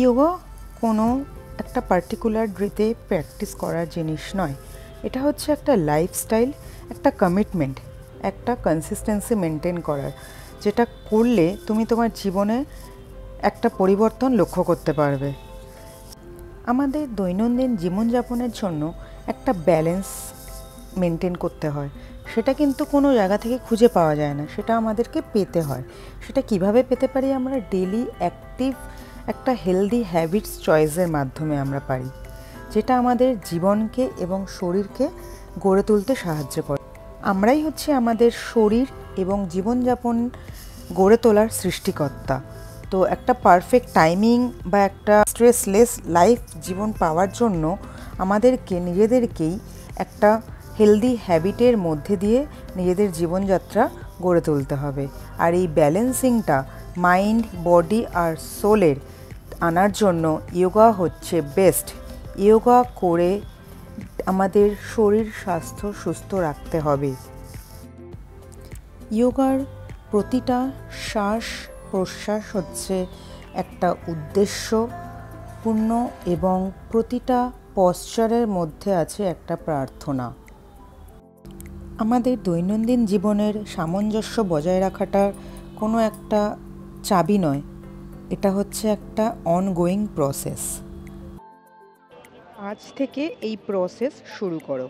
Yoga কোনো একটা particular ডেতে প্র্যাকটিস করার জিনিস নয়। এটা হচ্ছে একটা লাইফস্টাইল, একটা কমিটমেন্ট, একটা কনসিস্টেন্সি মেনটেন করার, যেটা করলে তুমি তোমার জীবনে একটা পরিবর্তন লক্ষ্য করতে পারবে। আমাদের দৈনন্দিন জীবনযাপনের জন্য একটা ব্যালেন্স মেনটেন করতে হয়। সেটা কিন্তু কোনো জায়গা থেকে খুঁজে পাওয়া যায় না, সেটা আমাদেরকে পেতে হয়। সেটা কিভাবে পেতে পারি? আমরা ডেলি অ্যাক্টিভ একটা হেলদি হ্যাবিটস চয়েসের মাধ্যমে আমরা পারি, যেটা আমাদের জীবনকে এবং শরীরকে গড়ে তুলতে সাহায্য করে। আমরাই হচ্ছে আমাদের শরীর এবং জীবনযাপন গড়ে তোলার সৃষ্টিকর্তা। তো একটা পারফেক্ট টাইমিং বা একটা স্ট্রেসলেস লাইফ জীবন পাওয়ার জন্য আমাদেরকে নিজেদেরকেই একটা হেলদি হ্যাবিটের মধ্যে দিয়ে নিজেদের জীবনযাত্রা গড়ে তুলতে হবে। আর এই ব্যালেন্সিংটা মাইন্ড, বডি আর সোলের আনার জন্য ইয়োগা হচ্ছে বেস্ট। ইয়োগা করে আমাদের শরীর স্বাস্থ্য সুস্থ রাখতে হবে। ইয়োগার প্রতিটা শ্বাস প্রশ্বাস হচ্ছে একটা উদ্দেশ্যপূর্ণ এবং প্রতিটা পশ্চারের মধ্যে আছে একটা প্রার্থনা। আমাদের দৈনন্দিন জীবনের সামঞ্জস্য বজায় রাখাটা কোনো একটা চাবি নয়, এটা হচ্ছে একটা অনগোয়িং প্রসেস। আজ থেকে এই প্রসেস শুরু করো।